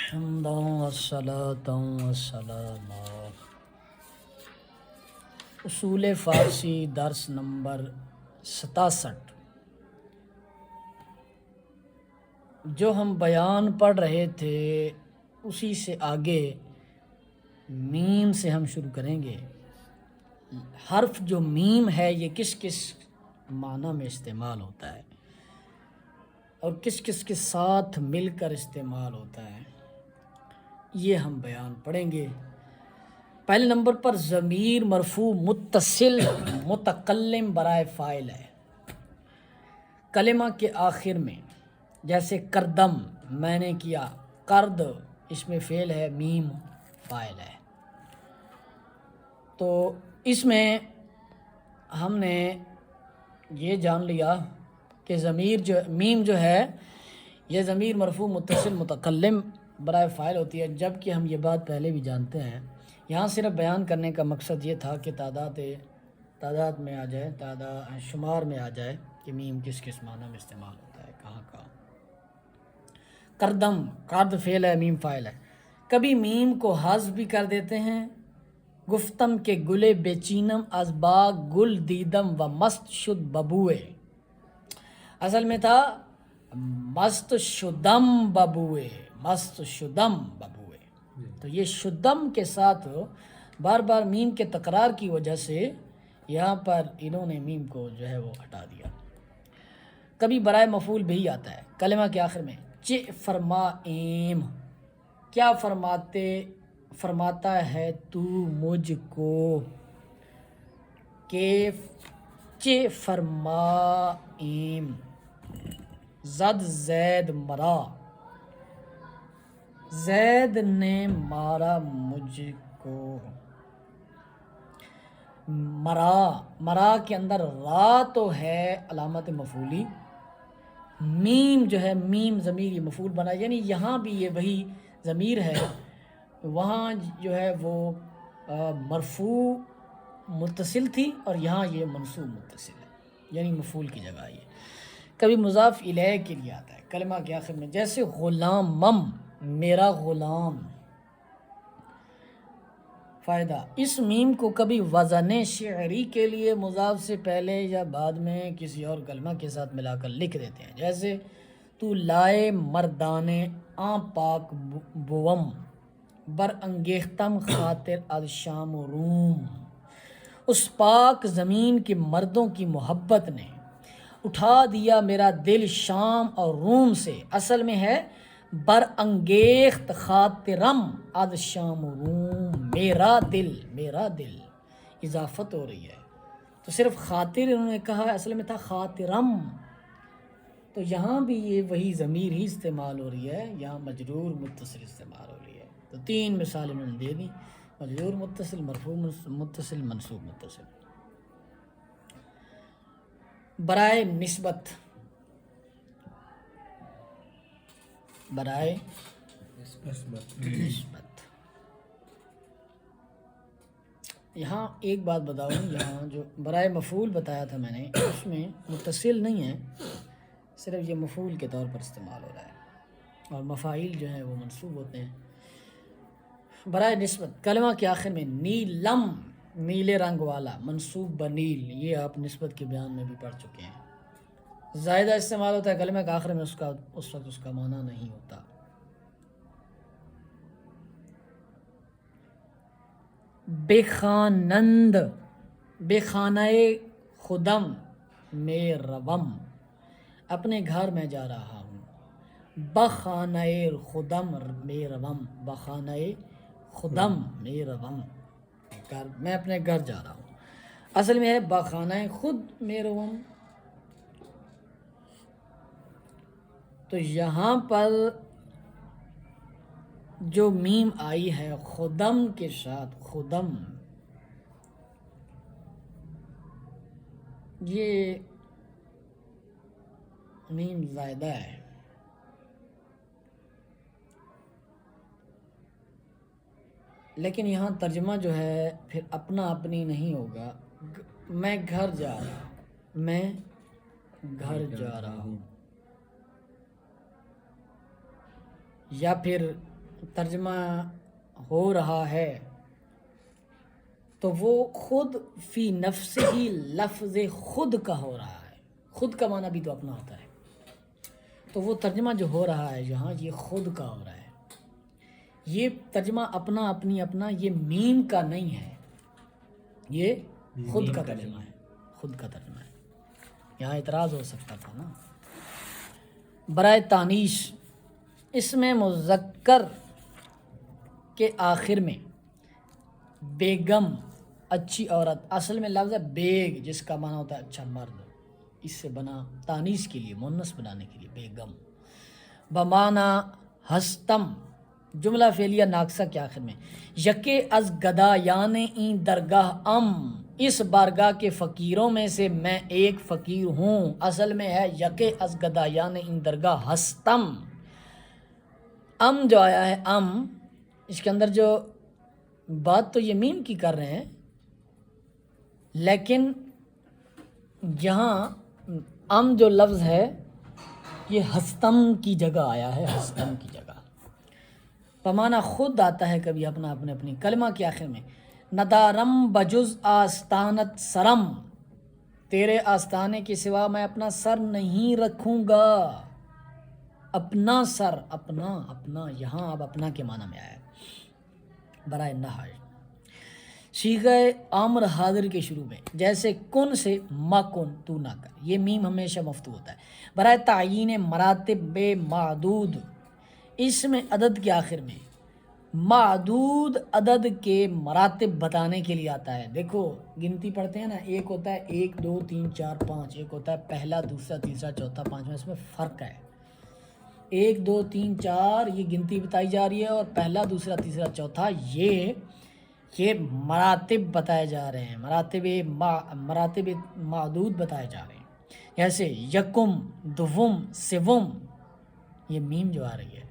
حمدا والصلاة والسلام. اصول فارسی درس نمبر 67. جو ہم بیان پڑھ رہے تھے اسی سے آگے میم سے ہم شروع کریں گے. حرف جو میم ہے یہ کس کس معنی میں استعمال ہوتا ہے اور کس کس کے ساتھ مل کر استعمال ہوتا ہے یہ ہم بیان پڑھیں گے. پہلے نمبر پر ضمیر مرفوع متصل متکلم برائے فاعل ہے کلمہ کے آخر میں، جیسے کردم میں نے کیا، کرد اس میں فعل ہے، میم فاعل ہے. تو اس میں ہم نے یہ جان لیا کہ میم جو ہے یہ ضمیر مرفوع متصل متکلم برائے فاعل ہوتی ہے، جبکہ ہم یہ بات پہلے بھی جانتے ہیں. یہاں صرف بیان کرنے کا مقصد یہ تھا کہ تعداد میں آ جائے، شمار میں آ جائے کہ میم کس کس معنی میں استعمال ہوتا ہے، کہاں کہاں. کردم، کرد فعل ہے، میم فاعل ہے. کبھی میم کو حذف بھی کر دیتے ہیں. گفتم کے گلے بے چینم از باغ گل دیدم و مست شد ببوئے، اصل میں تھا مست شدم ببوئے، مست شدم ببوئے. تو یہ شدم کے ساتھ بار بار میم کے تکرار کی وجہ سے یہاں پر انہوں نے میم کو جو ہے وہ ہٹا دیا. کبھی برائے مفعول بھی آتا ہے کلمہ کے آخر میں. چ فرمائیم، کیا فرماتا ہے تو مجھ کو، کہ چ فرمائیم. زد زید مرا، زید نے مارا مجھ کو. مرا کے اندر را تو ہے علامت مفعولی، میم جو ہے میم ضمیر یہ مفعول بنا، یعنی یہاں بھی یہ وہی ضمیر ہے، وہاں جو ہے وہ مرفوع متصل تھی اور یہاں یہ منصوب متصل ہے، یعنی مفعول کی جگہ یہ. کبھی مضاف الیہ کے لیے آتا ہے کلمہ کے آخر میں، جیسے غلامم میرا غلام. فائدہ، اس میم کو کبھی وزن شعری کے لیے مضاف سے پہلے یا بعد میں کسی اور کلمہ کے ساتھ ملا کر لکھ دیتے ہیں، جیسے تو لائے مردانے آں پاک بوم بر انگیختم خاطر از شام و روم. اس پاک زمین کے مردوں کی محبت نے اٹھا دیا میرا دل شام اور روم سے. اصل میں ہے بر انگیخت خاطرم از شام و روم، میرا دل اضافت ہو رہی ہے تو صرف خاطر انہوں نے کہا، اصل میں تھا خاطرم. تو یہاں بھی یہ وہی ضمیر ہی استعمال ہو رہی ہے، یہاں مجرور متصل استعمال ہو رہی ہے. تو 3 مثال انہوں نے دے دی، مجرور متصل، مرفوع متصل، منصوب متصل. برائے نسبت، برائے نسبت یہاں ایک بات بتاؤں، یہاں جو برائے مفعول بتایا تھا میں نے، اس میں متصل نہیں ہے، صرف یہ مفعول کے طور پر استعمال ہو رہا ہے اور مفاعیل جو ہیں وہ منصوب ہوتے ہیں. برائے نسبت کلمہ کے آخر میں نیلم نیلے رنگ والا، منصوب بنیل، یہ آپ نسبت کے بیان میں بھی پڑھ چکے ہیں. زائدہ استعمال ہوتا ہے کلمہ کے آخر میں، اس وقت اس کا معنی نہیں ہوتا. بے خانند، بے خانہ خدم میں روم، اپنے گھر میں جا رہا ہوں. بخانہ خدم میں روم، بخانہ خدم میں روم، میں اپنے گھر جا رہا ہوں. اصل میں ہے بخانہ خود میں روم. تو یہاں پر جو میم آئی ہے خدم کے ساتھ، خدم، یہ میم زائدہ ہے. لیکن یہاں ترجمہ جو ہے پھر اپنا اپنی نہیں ہوگا. میں گھر جا رہا ہوں، میں گھر جا رہا ہوں، یا پھر ترجمہ ہو رہا ہے تو وہ خود فی نفس ہی لفظ خود کا ہو رہا ہے. خود کا معنی بھی تو اپنا ہوتا ہے. تو وہ ترجمہ جو ہو رہا ہے یہاں یہ خود کا ہو رہا ہے. یہ ترجمہ اپنا اپنی اپنا یہ میم کا نہیں ہے، یہ خود کا ترجمہ ہے. خود کا ترجمہ ہے. یہاں اعتراض ہو سکتا تھا نا. برائے تانیث اسم مذکر کے آخر میں بیگم اچھی عورت، اصل میں لفظ ہے بیگ جس کا معنی ہوتا ہے اچھا مرد، اس سے بنا تانیث کے لیے مؤنث بنانے کے لیے بیگم. بمانا ہستم جملہ فعلیہ ناقصہ کے آخر میں یکے از گدا یعنی این درگاہ اس بارگاہ کے فقیروں میں سے میں ایک فقیر ہوں. اصل میں ہے یکے از گدا یعنی این درگاہ ہستم. جو آیا ہے اس کے اندر جو بات تو یہ میم کی کر رہے ہیں، لیکن یہاں جو لفظ ہے یہ ہستم کی جگہ آیا ہے. ہستم کی جگہ پمانا خود آتا ہے کبھی اپنا اپنی کلمہ کے آخر میں ندارم بجز آستانت سرم، تیرے آستانے کے سوا میں اپنا سر نہیں رکھوں گا. اپنا سر، اپنا یہاں اب اپنا کے معنی میں آیا ہے. برائے نحو صیغہ امر حاضر کے شروع میں جیسے کن سے ما کن، تو نہ کر، یہ میم ہمیشہ مفتوح ہوتا ہے. برائے تعیین مراتب بے معدود اسم عدد کے آخر میں معدود عدد کے مراتب بتانے کے لیے آتا ہے. دیکھو گنتی پڑھتے ہیں نا، ایک ہوتا ہے 1 2 3 4 5، ایک ہوتا ہے پہلا دوسرا تیسرا چوتھا پانچواں، اس میں فرق ہے. 1 2 3 4 یہ گنتی بتائی جا رہی ہے، اور پہلا دوسرا تیسرا چوتھا یہ مراتب بتائے جا رہے ہیں، مراتب معدود بتائے جا رہے ہیں. جیسے یکم دوم سوم، یہ میم جو آ رہی ہے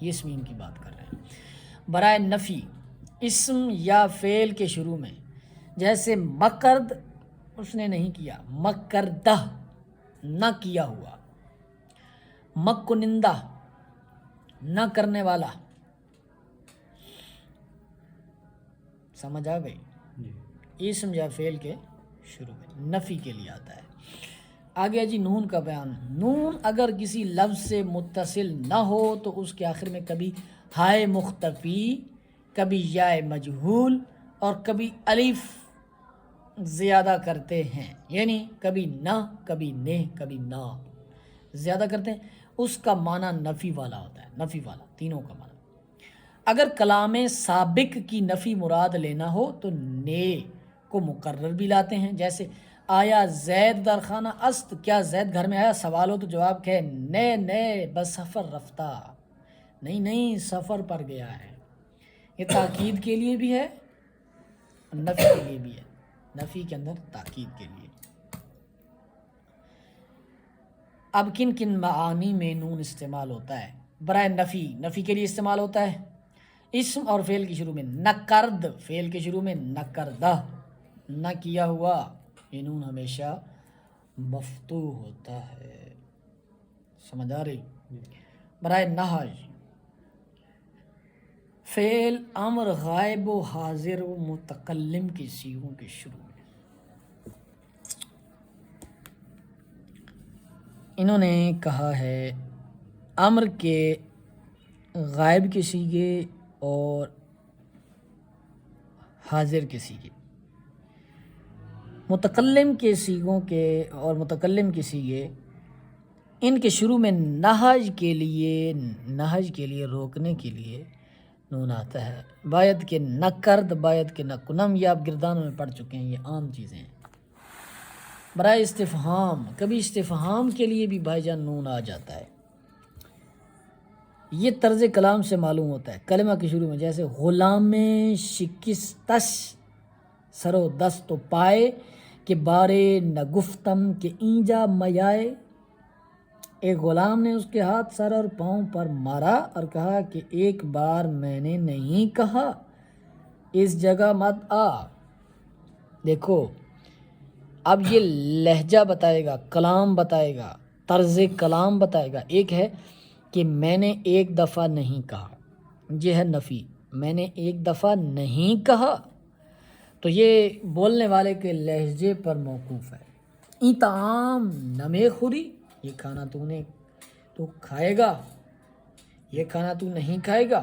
یہ اس میم کی بات کر رہے ہیں. برائے نفی اسم یا فعل کے شروع میں جیسے مکرد اس نے نہیں کیا، مکردہ نہ کیا ہوا، مکنندہ نہ کرنے والا. سمجھ آ گئی؟ اسم یا فعل کے شروع میں نفی کے لیے آتا ہے. آگے جی نون کا بیان. نون اگر کسی لفظ سے متصل نہ ہو تو اس کے آخر میں کبھی ہائے مختفی، کبھی یائے مجہول اور کبھی الف زیادہ کرتے ہیں. یعنی کبھی نہ، کبھی نے، کبھی نہ زیادہ کرتے ہیں. اس کا معنی نفی والا ہوتا ہے، نفی والا تینوں کا معنی. اگر کلام سابق کی نفی مراد لینا ہو تو نے کو مقرر بھی لاتے ہیں. جیسے آیا زید در خانہ است، کیا زید گھر میں آیا؟ سوال ہو تو جواب کہ نے بس سفر رفتہ، نہیں سفر پر گیا ہے. یہ تاکید کے لیے بھی ہے اور نفی کے لیے بھی ہے. نفی کے اندر تاکید کے لیے. اب کن معانی میں نون استعمال ہوتا ہے؟ برائے نفی کے لیے استعمال ہوتا ہے اسم اور فعل کے شروع میں نکرد، فعل کے شروع میں نکردہ، نہ کیا ہوا، یہ نون ہمیشہ مفتوح ہوتا ہے. سمجھ آ رہی؟ برائے نہج فعل امر غائب و حاضر و متکلم کی صیغوں کے شروع میں. انہوں نے کہا ہے امر کے غائب کے صیغے اور حاضر کے صیغے، متکلم کے صیغوں کے اور متکلم کے صیغے، ان کے شروع میں نہج کے لیے روکنے کے لیے نون آتا ہے. باید کے نکرد، باید کے نکنم، یہ آپ گردانوں میں پڑھ چکے ہیں، یہ عام چیزیں ہیں. برائے استفہام کبھی استفہام کے لیے بھی بھائی جان نون آ جاتا ہے. یہ طرز کلام سے معلوم ہوتا ہے. کلمہ کے شروع میں جیسے غلام شکستش سرو دست و پائے کہ بارے نہ گفتم کہ اینجا میائے. ایک غلام نے اس کے ہاتھ سر اور پاؤں پر مارا اور کہا کہ ایک بار میں نے نہیں کہا اس جگہ مت آ. دیکھو اب یہ لہجہ بتائے گا، کلام بتائے گا، طرز کلام بتائے گا. ایک ہے کہ میں نے ایک دفعہ نہیں کہا، یہ ہے نفی، میں نے ایک دفعہ نہیں کہا، تو یہ بولنے والے کے لہجے پر موقوف ہے۔ ای طعام نمے خوری، یہ کھانا تو کھائے گا، یہ کھانا تو نہیں کھائے گا،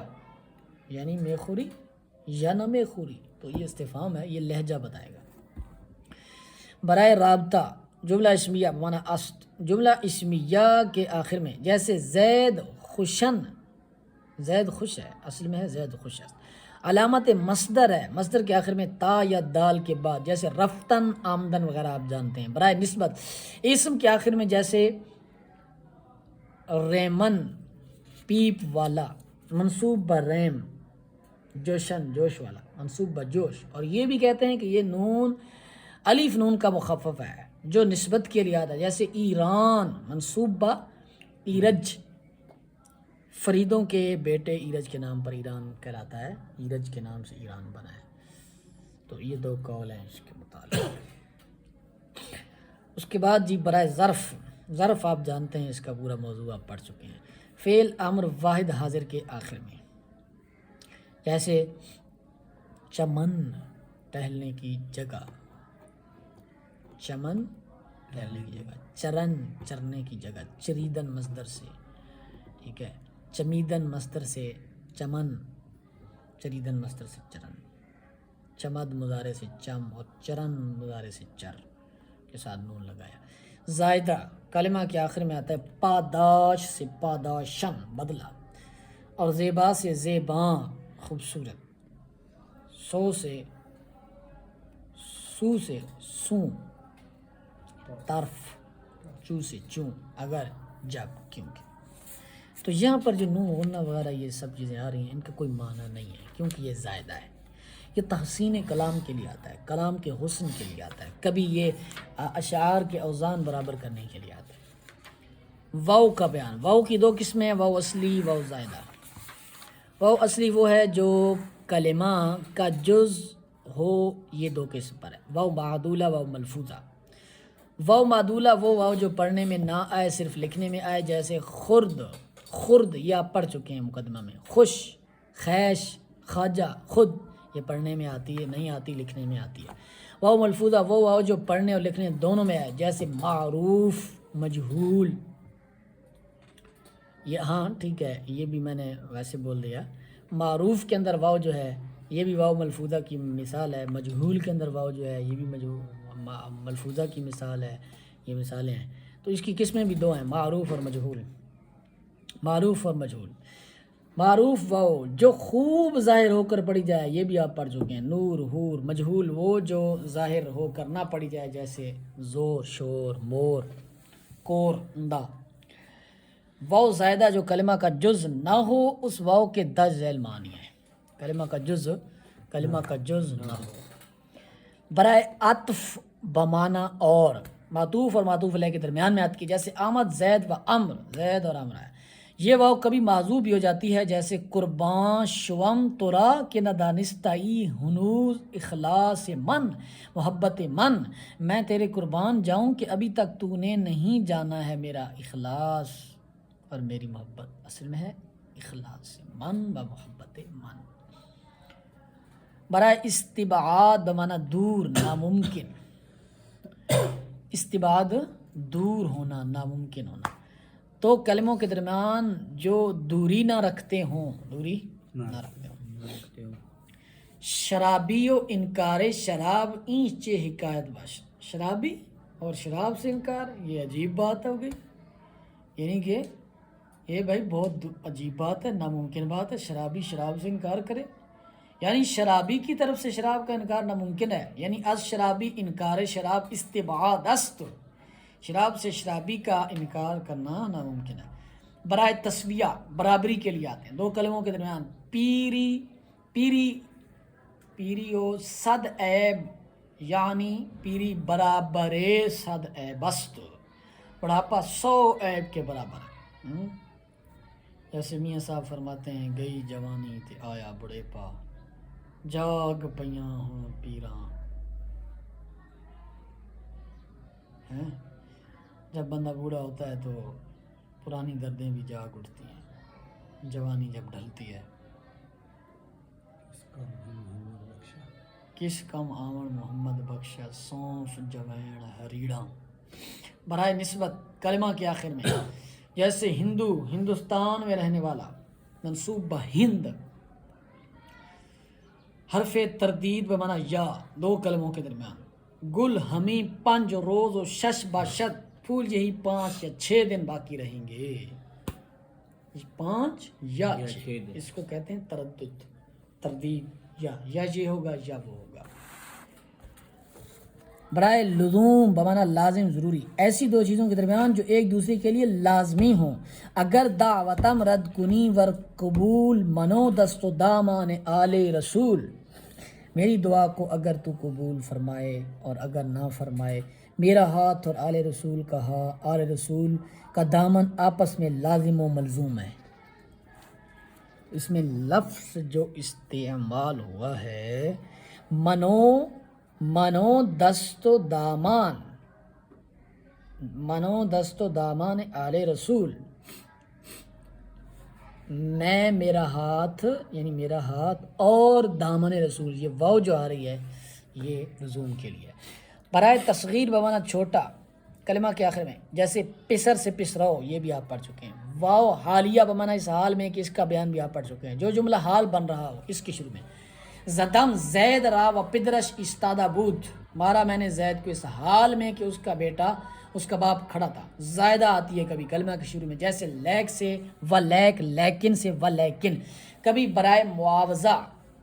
یعنی میں خوری یا نمے خوری، تو یہ استفہام ہے، یہ لہجہ بتائے گا۔ برائے رابطہ جملہ اسمیہ بمعنی است، جملہ اسمیہ کے آخر میں جیسے زید خوشن، زید خوش ہے، اصل میں ہے زید خوش ہے۔ علامت مصدر ہے، مصدر کے آخر میں تا یا دال کے بعد، جیسے رفتن آمدن وغیرہ آپ جانتے ہیں۔ برائے نسبت اسم کے آخر میں جیسے ریمن پیپ والا، منصوب بریم، جوشن جوش والا، منصوب بجوش، اور یہ بھی کہتے ہیں کہ یہ نون الف نون کا مخفف ہے جو نسبت کے لیے آتا ہے، جیسے ایران منصوب با ایرج، فریدوں کے بیٹے ایرج کے نام پر ایران کہلاتا ہے، ایرج کے نام سے ایران بنا ہے۔ تو یہ دو قول ہیں اس کے متعلق۔ اس کے بعد جی برائے ظرف، ظرف آپ جانتے ہیں، اس کا پورا موضوع آپ پڑھ چکے ہیں۔ فعل امر واحد حاضر کے آخر میں، جیسے چمن ٹہلنے کی جگہ، چمن ٹہلنے کی جگہ، چرن چرنے کی جگہ، چریدن مصدر سے، ٹھیک ہے، چمیدن مصدر سے چمن، چریدن مصدر سے چرن، چمد مضارع سے چم، اور چرن مضارع سے چر کے ساتھ نون لگایا۔ زائدہ کلمہ کے آخر میں آتا ہے، پاداش سے پاداشن بدلہ، اور زیبا سے زیباں خوبصورت، سو سے سوں، طرف، چو سے چوں، اگر، جب، کیونکہ۔ تو یہاں پر جو نون غنہ وغیرہ یہ سب چیزیں آ رہی ہیں، ان کا کوئی معنی نہیں ہے، کیونکہ یہ زائدہ ہے، یہ تحسین کلام کے لیے آتا ہے، کلام کے حسن کے لیے آتا ہے، کبھی یہ اشعار کے اوزان برابر کرنے کے لیے آتا ہے۔ واو کا بیان، واو کی دو قسمیں ہیں، واو اصلی، واو زائدہ۔ واو اصلی وہ ہے جو کلمہ کا جز ہو، یہ دو قسم پر ہے، واو معدولہ، واو ملفوظہ۔ واو معدولہ وہ واو جو پڑھنے میں نہ آئے، صرف لکھنے میں آئے، جیسے خرد، خرد یہ آپ پڑھ چکے ہیں مقدمہ میں، خوش، خیش، خواجہ، خود، یہ پڑھنے میں آتی ہے، نہیں آتی، لکھنے میں آتی ہے۔ واو ملفوظہ وہ واو جو پڑھنے اور لکھنے دونوں میں آئے، جیسے معروف، مجہول، یہ ہاں ٹھیک ہے، یہ بھی میں نے ویسے بول دیا، معروف کے اندر واو جو ہے یہ بھی واو ملفوظہ کی مثال ہے، مجہول کے اندر واو جو ہے یہ بھی ملفوظہ کی مثال ہے، یہ مثالیں ہیں۔ تو اس کی قسمیں بھی دو ہیں، معروف اور مجہول، معروف اور مجہول۔ معروف واو جو خوب ظاہر ہو کر پڑھی جائے، یہ بھی آپ پڑھ چکے ہیں، نور، حور۔ مجہول وہ جو ظاہر ہو کر نہ پڑھی جائے، جیسے زور، شور، مور، کور، اندھا۔ واو زائدہ جو کلمہ کا جز نہ ہو، اس واو کے 10 ذیل معنی ہیں، کلمہ کا جز نہ ہو۔ برائے عطف بمعنی اور، معطوف اور معطوف علیہ کے درمیان میں عطف کی، جیسے آمد زید و امر، زید اور امر ہے، یہ واو کبھی معذوف بھی ہو جاتی ہے، جیسے قربان شوم تورا کہ نہ دانستائی ہنوز اخلاص من، محبت من، میں تیرے قربان جاؤں کہ ابھی تک تو نے نہیں جانا ہے میرا اخلاص اور میری محبت، اصل میں ہے اخلاص من و محبت من۔ برائے استبعاد بمعنی دور، ناممکن، استبعاد دور ہونا، ناممکن ہونا، تو کلموں کے درمیان جو دوری نہ رکھتے ہوں، دوری نہ رکھتے ہوں۔ شرابی و انکار شراب اینچے حکایت باش، شرابی اور شراب سے انکار، یہ عجیب بات ہو گئی، یعنی کہ یہ بھائی بہت عجیب بات ہے، ناممکن بات ہے، شرابی شراب سے انکار کرے، یعنی شرابی کی طرف سے شراب کا انکار ناممکن ہے، یعنی از شرابی انکار شراب استبعاد است، شراب سے شرابی کا انکار کرنا ناممکن ہے۔ برائے تسویہ برابری کے لیے آتے ہیں، دو کلموں کے درمیان، پیری و صد عیب، یعنی پیری برابر صد عیب است، بڑھاپا 100 عیب کے برابر ہے۔ جیسے میاں صاحب فرماتے ہیں، گئی جوانی تے آیا بڑے پا، جاگ پیاں ہوں پیراں، جب بندہ بوڑھا ہوتا ہے تو پرانی دردیں بھی جاگ اٹھتی ہیں، جوانی جب ڈھلتی ہے کس کم آمر محمد بخشا سونف جوین ہریڑا. برائے نسبت کلمہ کے آخر میں جیسے ہندو ہندوستان میں رہنے والا منصوب بہ ہند، حرف تردید بمانا یا دو کلموں کے درمیان. گل ہمیں 5 روز و 6 باشد، پھول یہی 5 یا 6 دن باقی رہیں گے. 5 یا 6 اس کو کہتے ہیں تردد، تردید، یا یہ ہوگا یا وہ ہوگا. برائے لزوم بمانا لازم ضروری، ایسی دو چیزوں کے درمیان جو ایک دوسرے کے لیے لازمی ہوں. اگر دعوتم رد کنی ور قبول منو دست و دامان آل رسول، میری دعا کو اگر تو قبول فرمائے اور اگر نہ فرمائے، میرا ہاتھ اور آل رسول کا دامن آپس میں لازم و ملزوم ہے. اس میں لفظ جو استعمال ہوا ہے منو دست و دامان آل رسول، میں میرا ہاتھ یعنی میرا ہاتھ اور دامن رسول، یہ واو جو آ رہی ہے یہ لزوم کے لیے. برائے تصغیر بمانا چھوٹا کلمہ کے آخر میں جیسے پسر سے پسرو، یہ بھی آپ پڑھ چکے ہیں. واو حالیہ بمانا اس حال میں کہ اس کا بیان بھی آپ پڑھ چکے ہیں. جو جملہ حال بن رہا ہو اس کے شروع میں زدم زید را و پدرش استادہ بود، مارا میں نے زید کو اس حال میں کہ اس کا بیٹا اس کا باپ کھڑا تھا. زائدہ آتی ہے کبھی کلمہ کے شروع میں جیسے لیک سے و لیک، لیکن سے و لیکن. کبھی برائے معاوضہ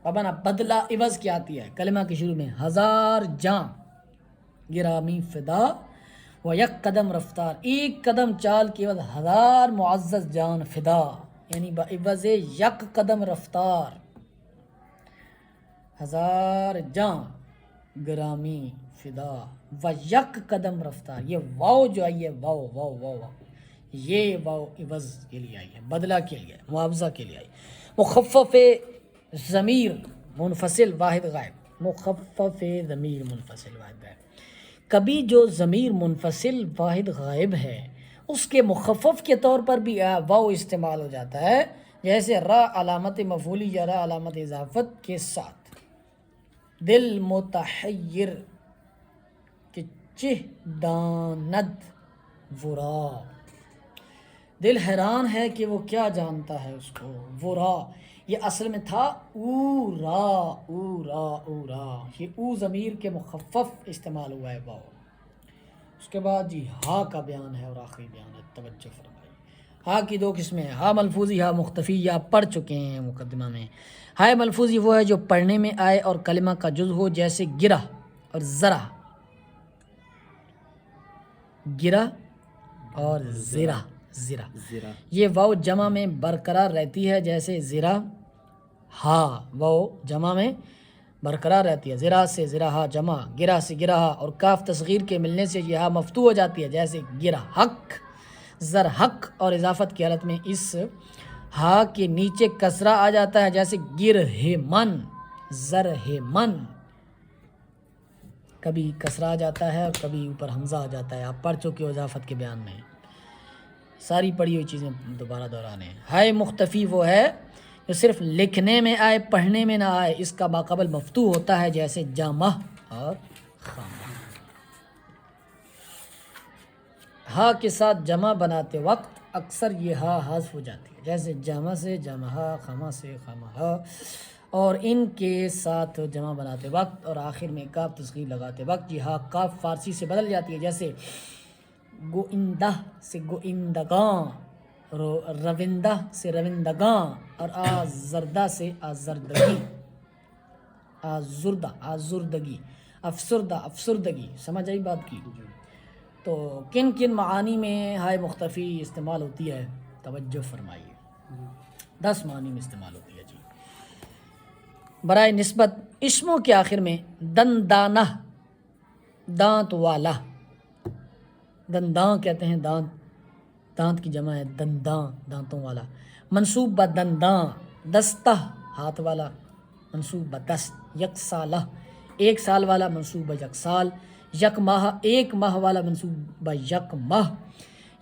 بمانا بدلہ عوض کی آتی ہے کلمہ کے شروع میں 1000 جاں گرامی فدا و یک قدم رفتار، ایک قدم چال کے عوض 1000 معزز جان فدا، یعنی بعوض یک قدم رفتار 1000 جاں گرامی فدا و یک قدم رفتار. یہ واو جو آئی ہے واو یہ واو عوض کے لیے آئی ہے، بدلہ کے لیے، معاوضہ کے لیے آئی. مخفف ضمیر منفصل واحد غائب، مخفف ضمیر منفصل واحد غائب. کبھی جو ضمیر منفصل واحد غائب ہے اس کے مخفف کے طور پر بھی واو استعمال ہو جاتا ہے، جیسے را علامت مفعولی یا را علامت اضافت کے ساتھ. دل متحیر کہ چہ داند ورا، دل حیران ہے کہ وہ کیا جانتا ہے اس کو. ورا یہ اصل میں تھا اورا، یہ او ضمیر کے مخفف استعمال ہوا ہے واو. اس کے بعد جی ہا کا بیان ہے اور آخری بیان ہے، توجہ فرمائیے. ہا کی 2 قسمیں ہیں، ہا ملفوظی ہا مختفی، یا پڑھ چکے ہیں مقدمہ میں. ہائے ملفوظی وہ ہے جو پڑھنے میں آئے اور کلمہ کا جز ہو، جیسے گرہ اور ذرا، گرہ اور زرہ. یہ واو جمع میں برقرار رہتی ہے جیسے زرہ ہا، واو جمع میں برقرار رہتی ہے. زرہ سے زرہ ہا جمع، گرہ سے گرہ ہا، اور کاف تصغیر کے ملنے سے یہ ہا مفتوح ہو جاتی ہے جیسے گرہ حق، زر حق، اور اضافت کی حالت میں اس ہا کے نیچے کسرہ آ جاتا ہے جیسے گرہ من، زرہ من. کبھی کسرہ آ جاتا ہے اور کبھی اوپر حمزہ آ جاتا ہے، آپ پڑھ چکے ہو اضافت کے بیان میں. ساری پڑھی ہوئی چیزیں دوبارہ دہرانے. ہائے مختفی وہ ہے جو صرف لکھنے میں آئے پڑھنے میں نہ آئے، اس کا ماقبل مفتوح ہوتا ہے جیسے جامہ اور خامہ. ہا کے ساتھ جمع بناتے وقت اکثر یہ ہا حذف ہو جاتی ہے جیسے جامع سے جامہ، خامہ سے خامہ، اور ان کے ساتھ جمع بناتے وقت اور آخر میں کاف تصغیر لگاتے وقت یہ ہا کاف فارسی سے بدل جاتی ہے جیسے گوئندہ سے گوئندگاں، روندہ سے روندگاں، اور آزردہ سے آزردگی، آزردگی، افسردگی. سمجھ آئی بات کی؟ تو کن کن معانی میں ہائے مختفی استعمال ہوتی ہے، توجہ فرمائیے. 10 معانی میں استعمال ہوتی ہے جی. برائے نسبت اسموں کے آخر میں دندانہ، دانت والا، دنداں کہتے ہیں، دانت کی جمع ہے دنداں، دانتوں والا. منصوب با دنداں، دستہ ہاتھ والا، منصوب با دست. یک سالہ 1 سال والا، منصوب با یک سال. یک ماہ 1 ماہ والا، منصوب با یک ماہ.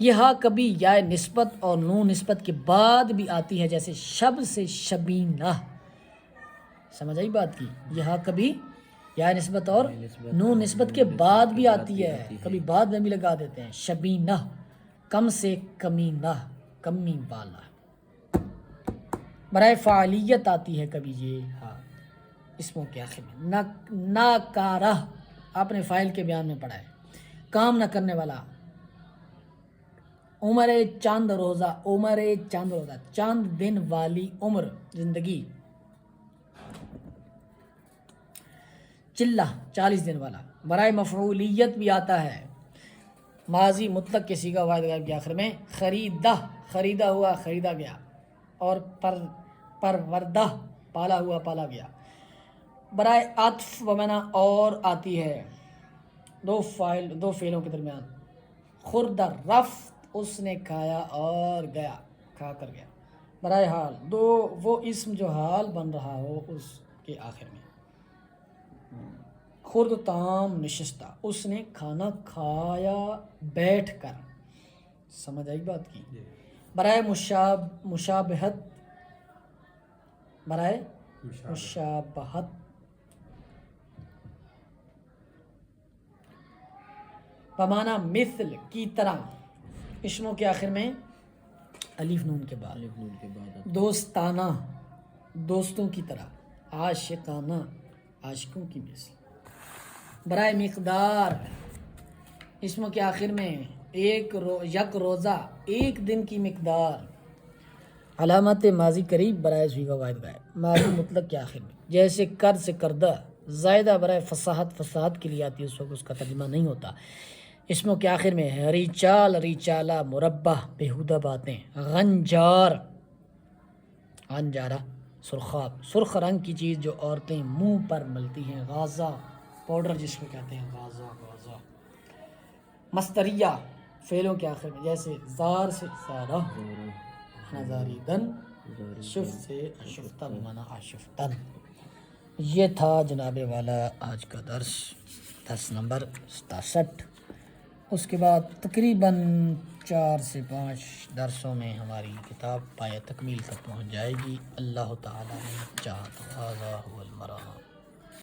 یہ ہا کبھی یا نسبت اور نون نسبت کے بعد بھی آتی ہے جیسے شب سے شبینہ، سمجھ آئی بات کی؟ یہاں کبھی یا نسبت اور نون نسبت کے بعد بھی آتی ہے، کبھی بعد میں بھی لگا دیتے ہیں. شبینہ کم سے کمینہ، کمی والا. برائے فعالیت آتی ہے کبھی یہ ہاں اسموں کے آخر میں. ناکارہ آپ نے فاعل کے بیان میں پڑھا ہے، کام نہ کرنے والا. عمر چاند روزہ، عمر چاند روزہ، چاند دن والی عمر زندگی. چلہ 40 دن والا. برائے مفعولیت بھی آتا ہے، ماضی مطلق کے صیغہ واحد غائب کے آخر میں. خریدہ خریدا ہوا خریدا گیا، اور پروردہ پالا ہوا پالا گیا. برائے عطف بمعنی اور آتی ہے دو فعلوں کے درمیان. خرد رفت اس نے کھایا اور گیا، کھا کر گیا. برائے حال وہ اسم جو حال بن رہا ہو اس کے آخر میں. خرد طعام نشستہ اس نے کھانا کھایا بیٹھ کر. سمجھ آئی بات کی؟ برائے مشابہت، برائے مشابہت بمعنی مثل کی طرح. اسموں کے آخر میں الف نون کے بعد. دوستانہ دوستوں کی طرح. عاشقانہ عاشقوں کی مثل. برائے مقدار اسموں کے آخر میں یک روزہ ایک دن کی مقدار. علامت ماضی قریب برائے صیغہ واحد غائب ماضی مطلق کے آخر میں. جیسے کر سے کردہ زائدہ برائے فصاحت کے لیے آتی ہے، اس وقت اس کا ترجمہ نہیں ہوتا. اسموں کے آخر میں ریچال ریچالہ مربع بیہودہ باتیں. غنجار غنجارہ سرخاب سرخ رنگ کی چیز جو عورتیں منہ پر ملتی ہیں. غازہ پاؤڈر جس کو کہتے ہیں، غازہ. مستریہ فعلوں کے آخر میں، جیسے زار سے زارہ، نظاری دن، شف سے اشفتہ بمعنی اشفتن. یہ تھا جناب والا آج کا درس نمبر 67. اس کے بعد تقریباً 4 سے 5 درسوں میں ہماری کتاب پایہ تکمیل تک پہنچ جائے گی. اللہ تعالیٰ نے چاہا تو. هذا هو المرام.